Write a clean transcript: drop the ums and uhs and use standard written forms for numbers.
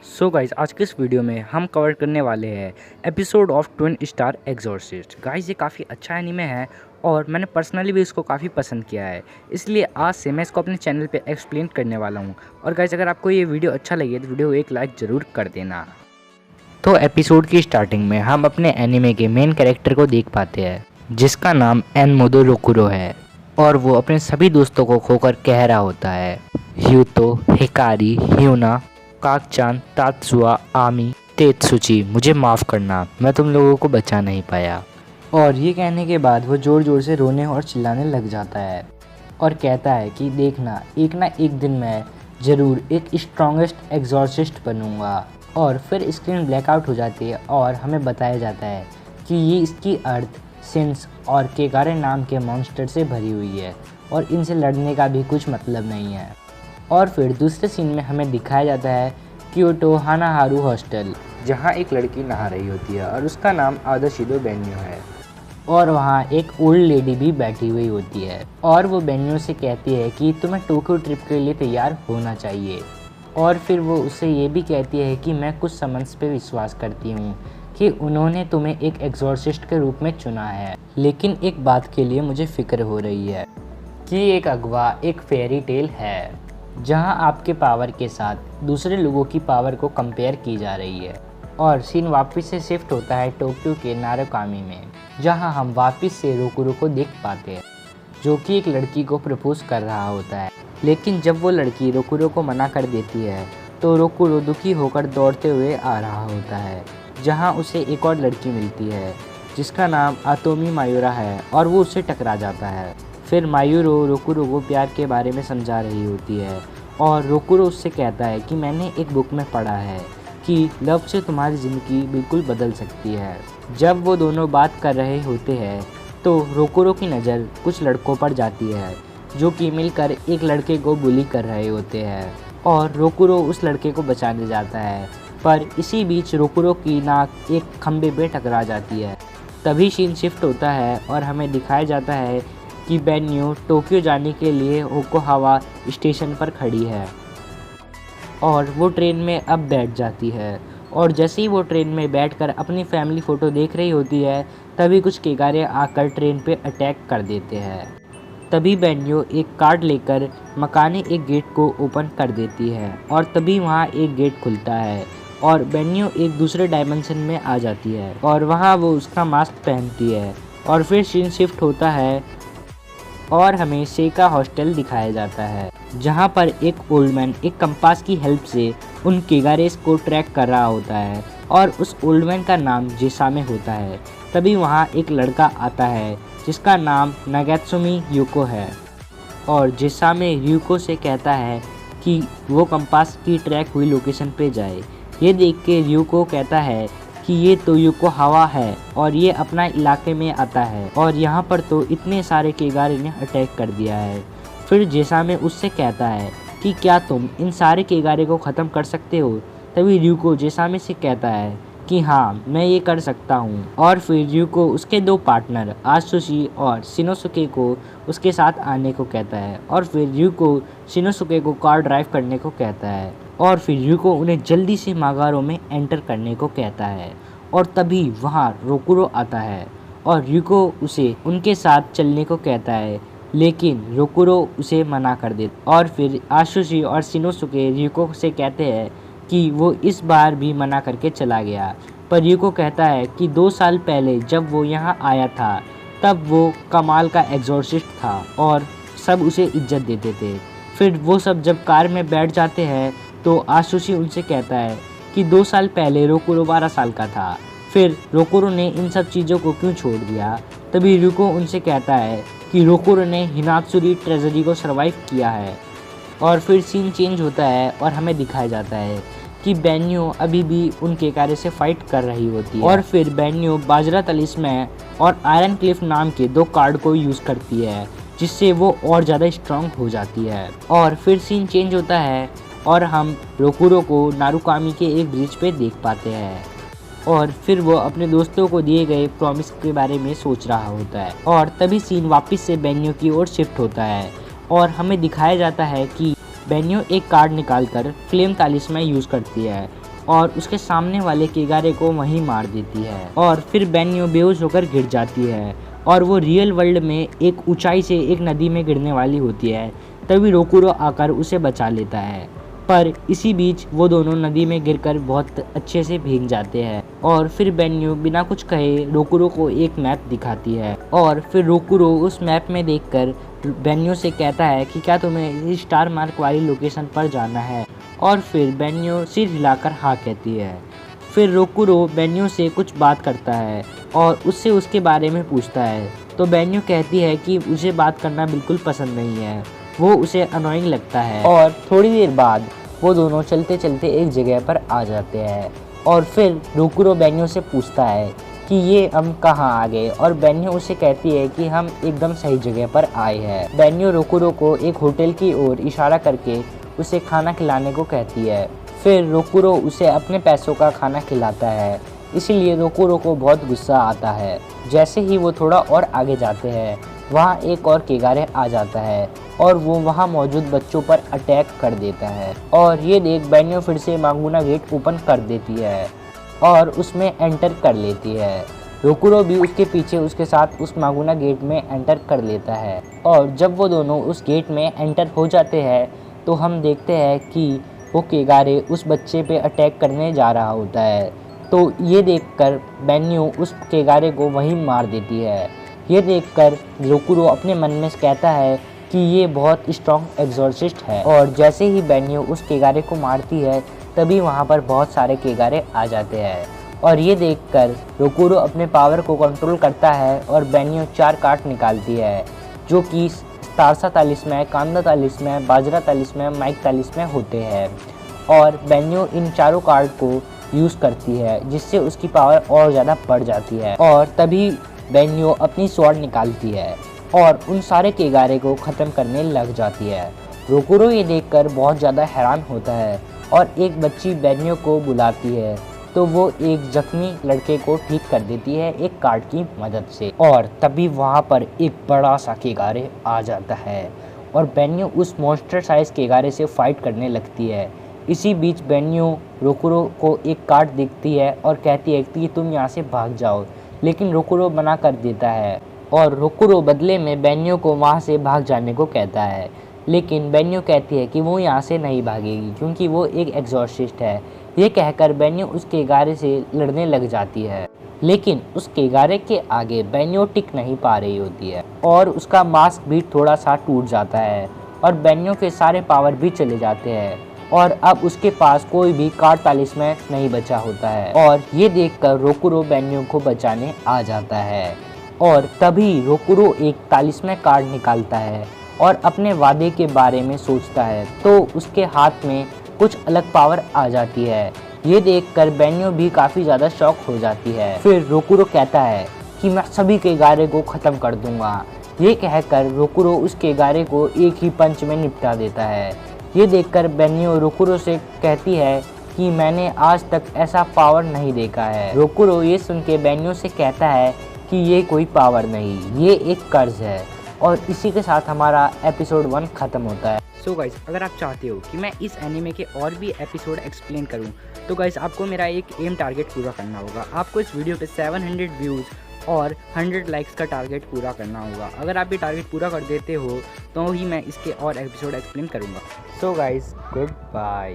So guys, आज के इस वीडियो में हम कवर करने वाले हैं episode of twin star Exorcist. Guys, ये काफ़ी अच्छा एनीमे है और मैंने पर्सनली भी इसको काफ़ी पसंद किया है, इसलिए आज से मैं इसको अपने चैनल पे एक्सप्लेन करने वाला हूँ। और गाइस, अगर आपको ये वीडियो अच्छा लगे तो वीडियो को एक लाइक ज़रूर कर देना। तो एपिसोड की स्टार्टिंग में हम अपने एनीमे के मेन कैरेक्टर को देख पाते हैं, जिसका नाम एनमोदो रोकुरो है और वो अपने सभी दोस्तों को खोकर कह रहा होता है, ह्यूतो, हिकारी, ह्यूना, काकचान, तात्सुआ, आमी, तेत्सुची, मुझे माफ़ करना, मैं तुम लोगों को बचा नहीं पाया। और ये कहने के बाद वो ज़ोर ज़ोर से रोने और चिल्लाने लग जाता है और कहता है कि देखना, एक ना एक दिन मैं ज़रूर एक स्ट्रॉन्गेस्ट एग्जॉर्सिस्ट बनूंगा। और फिर स्क्रीन ब्लैकआउट हो जाती है और हमें बताया जाता है कि ये इसकी अर्थ सिंस और केगारे नाम के मॉन्स्टर से भरी हुई है और इनसे लड़ने का भी कुछ मतलब नहीं है। और फिर दूसरे सीन में हमें दिखाया जाता है क्योटो हानाहारू हॉस्टल, जहाँ एक लड़की नहा रही होती है और उसका नाम आदाशिदो बेन्यो है। और वहाँ एक ओल्ड लेडी भी बैठी हुई होती है और वो बेन्यो से कहती है कि तुम्हें टोक्यो ट्रिप के लिए तैयार होना चाहिए। और फिर वो उससे ये भी कहती है कि मैं कुछ समन्स पे विश्वास करती हूँ कि उन्होंने तुम्हें एक एग्जॉर्सिस्ट के रूप में चुना है, लेकिन एक बात के लिए मुझे फ़िक्र हो रही है कि एक अगवा एक फेरी टेल है जहां आपके पावर के साथ दूसरे लोगों की पावर को कंपेयर की जा रही है। और सीन वापस से शिफ्ट होता है टोक्यो के नारोकामी में, जहां हम वापस से रोकुरो को देख पाते हैं, जो कि एक लड़की को प्रपोज कर रहा होता है। लेकिन जब वो लड़की रोकुरो को मना कर देती है तो रोकुरो दुखी होकर दौड़ते हुए आ रहा होता है, जहाँ उसे एक और लड़की मिलती है जिसका नाम आतोमी मायूरा है और वो उससे टकरा जाता है। फिर मायूरो रोकुरो को प्यार के बारे में समझा रही होती है और रोकुरो उससे कहता है कि मैंने एक बुक में पढ़ा है कि लव से तुम्हारी ज़िंदगी बिल्कुल बदल सकती है। जब वो दोनों बात कर रहे होते हैं तो रोकुरो की नज़र कुछ लड़कों पर जाती है जो कि मिलकर एक लड़के को बुली कर रहे होते हैं और रोकुरो उस लड़के को बचाने जाता है, पर इसी बीच रोकुरो की नाक एक खंबे पे टकरा जाती है। तभी सीन शिफ्ट होता है और हमें दिखाया जाता है कि बेन्यो टोक्यो जाने के लिए ओकोहावा स्टेशन पर खड़ी है और वो ट्रेन में अब बैठ जाती है। और जैसे ही वो ट्रेन में बैठकर अपनी फैमिली फ़ोटो देख रही होती है, तभी कुछ केगारे आकर ट्रेन पे अटैक कर देते हैं। तभी बेन्यो एक कार्ड लेकर मकाने एक गेट को ओपन कर देती है और तभी वहाँ एक गेट खुलता है और बेन्यो एक दूसरे डायमेंशन में आ जाती है और वहाँ वो उसका मास्क पहनती है। और फिर सीन शिफ्ट होता है और हमें सेका हॉस्टल दिखाया जाता है, जहां पर एक ओल्ड मैन एक कंपास की हेल्प से उन केगारेस को ट्रैक कर रहा होता है और उस ओल्ड मैन का नाम जिसामे होता है। तभी वहां एक लड़का आता है जिसका नाम नागात्सुमी यूको है और जिसामे यूको से कहता है कि वो कंपास की ट्रैक हुई लोकेशन पे जाए। ये देख के यूको कहता है कि ये तो योकोहावा है और ये अपना इलाके में आता है और यहाँ पर तो इतने सारे केगारे ने अटैक कर दिया है। फिर जिसामे उससे कहता है कि क्या तुम इन सारे केगारे को ख़त्म कर सकते हो। तभी ryuko जिसामे से कहता है कि हाँ, मैं ये कर सकता हूँ। और फिर ryuko उसके दो पार्टनर आत्सुशी और शिनोसुके को उसके साथ आने को कहता है और फिर ryuko शिनोसुके को कार ड्राइव करने को कहता है और फिर ryuko उन्हें जल्दी से मागारो में एंटर करने को कहता है। और तभी वहाँ रोकुरो आता है और ryuko उसे उनके साथ चलने को कहता है, लेकिन रोकुरो उसे मना कर देता। और फिर आत्सुशी और शिनोसुके ryuko से कहते हैं कि वो इस बार भी मना करके चला गया, पर ryuko कहता है कि 2 साल पहले जब वो यहाँ आया था तब वो कमाल का एग्जॉर्सिस्ट था और सब उसे इज्जत देते थे। फिर वो सब जब कार में बैठ जाते हैं तो आत्सुशी उनसे कहता है कि 2 साल पहले रोकुरो 12 साल का था, फिर रोकुरो ने इन सब चीज़ों को क्यों छोड़ दिया। तभी ryuko उनसे कहता है कि रोकुरो ने हिनात्सुरी ट्रेजरी को सर्वाइव किया है। और फिर सीन चेंज होता है और हमें दिखाया जाता है कि बेन्यो अभी भी उन केगारे से फाइट कर रही होती है और फिर बेन्यो बाजरा तलिस्मैन और आयरन क्लिफ नाम के 2 कार्ड को यूज़ करती है, जिससे वो और ज़्यादा स्ट्रांग हो जाती है। और फिर सीन चेंज होता है और हम रोकुरो को नारुकामी के एक ब्रिज पे देख पाते हैं और फिर वो अपने दोस्तों को दिए गए प्रॉमिस के बारे में सोच रहा होता है। और तभी सीन वापस से बेन्यो की ओर शिफ्ट होता है और हमें दिखाया जाता है कि बेन्यो एक कार्ड निकालकर फ्लेम तालिस्मैन यूज़ करती है और उसके सामने वाले केगारे को वहीं मार देती है और फिर बेन्यो बेहोश होकर गिर जाती है और वो रियल वर्ल्ड में एक ऊंचाई से एक नदी में गिरने वाली होती है। तभी रोकुरो आकर उसे बचा लेता है, पर इसी बीच वो दोनों नदी में गिरकर बहुत अच्छे से भीग जाते हैं और फिर बेन्यो बिना कुछ कहे रोकुरो को एक मैप दिखाती है और फिर रोकुरो उस मैप में देखकर बेन्यो से कहता है कि क्या तुम्हें स्टार मार्क वाली लोकेशन पर जाना है, और फिर बेन्यो सिर हिलाकर हाँ कहती है। फिर रोकुरो बेन्यो से कुछ बात करता है और उससे उसके बारे में पूछता है, तो बेन्यो कहती है कि उसे बात करना बिल्कुल पसंद नहीं है, वो उसे अनोइंग लगता है। और थोड़ी देर बाद वो दोनों चलते चलते एक जगह पर आ जाते हैं और फिर रोकुरो बेन्यो से पूछता है कि ये हम कहाँ आ गए, और बेन्यो उसे कहती है कि हम एकदम सही जगह पर आए हैं। बेन्यो रोकुरो को एक होटल की ओर इशारा करके उसे खाना खिलाने को कहती है। फिर रोकुरो उसे अपने पैसों का खाना खिलाता है, इसलिए रोकुरो को बहुत गुस्सा आता है। जैसे ही वो थोड़ा और आगे जाते हैं वहाँ एक और केगारे आ जाता है और वो वहाँ मौजूद बच्चों पर अटैक कर देता है और ये देख बेन्यो फिर से मांगुना गेट ओपन कर देती है और उसमें एंटर कर लेती है। रोकुरो भी उसके पीछे उसके साथ उस मांगुना गेट में एंटर कर लेता है और जब वो दोनों उस गेट में एंटर हो जाते हैं तो हम देखते हैं कि वो केगारे उस बच्चे पे अटैक करने जा रहा होता है। तो ये देखकर बेन्यो उस केगारे को वहीं मार देती है। ये देखकर रोकुरो अपने मन में कहता है कि ये बहुत स्ट्रॉन्ग एग्जॉर्सिस्ट है, और जैसे ही बेन्यो उस केगारे को मारती है तभी वहाँ पर बहुत सारे केगारे आ जाते हैं और ये देखकर रोकुरो अपने पावर को कंट्रोल करता है और बेन्यो 4 कार्ड निकालती है जो कि तारसा तालिस्मैन, कांदा तालिस्मैन, बाजरा तालिस्मैन, माइक तालिस्मैन होते हैं, और बेन्यो इन चारों कार्ड को यूज़ करती है जिससे उसकी पावर और ज़्यादा बढ़ जाती है। और तभी बेन्यो अपनी स्वॉर्ड निकालती है और उन सारे केगारे को ख़त्म करने लग जाती है। रोकुरो ये देखकर बहुत ज़्यादा हैरान होता है और एक बच्ची बेन्यो को बुलाती है तो वो एक जख्मी लड़के को ठीक कर देती है एक कार्ड की मदद से, और तभी वहाँ पर एक बड़ा सा केगारे आ जाता है और बेन्यो उस मॉन्स्टर साइज केगारे से फाइट करने लगती है। इसी बीच बेन्यो रोकुरो को एक कार्ड देखती है और कहती है कि तुम यहाँ से भाग जाओ, लेकिन रोकुरो मना कर देता है और रोकुरो बदले में बेन्यो को वहाँ से भाग जाने को कहता है, लेकिन बेन्यो कहती है कि वो यहाँ से नहीं भागेगी क्योंकि वो एक एग्जॉर्सिस्ट है। ये कहकर बेन्यो उस केगारे से लड़ने लग जाती है, लेकिन उस केगारे के आगे बेन्यो टिक नहीं पा रही होती है और उसका मास्क भी थोड़ा सा टूट जाता है और बेन्यो के सारे पावर भी चले जाते हैं और अब उसके पास कोई भी कार्ड तालिस्मैन नहीं बचा होता है। और ये देखकर रोकुरो बेन्यो को बचाने आ जाता है और तभी रोकुरो एक तालिस्मैन कार्ड निकालता है और अपने वादे के बारे में सोचता है तो उसके हाथ में कुछ अलग पावर आ जाती है। ये देखकर बेन्यो भी काफ़ी ज़्यादा शॉक हो जाती है। फिर रोकुरो कहता है कि मैं सभी केगारे को ख़त्म कर दूंगा। ये कहकर रोकुरो उस केगारे को एक ही पंच में निपटा देता है। ये देखकर बेन्यो रोकुरो से कहती है कि मैंने आज तक ऐसा पावर नहीं देखा है। रोकुरो ये सुन के बेन्यो से कहता है कि ये कोई पावर नहीं, ये एक कर्ज है, और इसी के साथ हमारा एपिसोड 1 ख़त्म होता है। सो गाइस, अगर आप चाहते हो कि मैं इस एनीमे के और भी एपिसोड एक्सप्लेन करूं, तो गाइस आपको मेरा एक एम टारगेट पूरा करना होगा। आपको इस वीडियो पे 700 व्यूज़ और 100 लाइक्स का टारगेट पूरा करना होगा। अगर आप ये टारगेट पूरा कर देते हो तो ही मैं इसके और एपिसोड एक्सप्लेन करूँगा। So guys, good bye.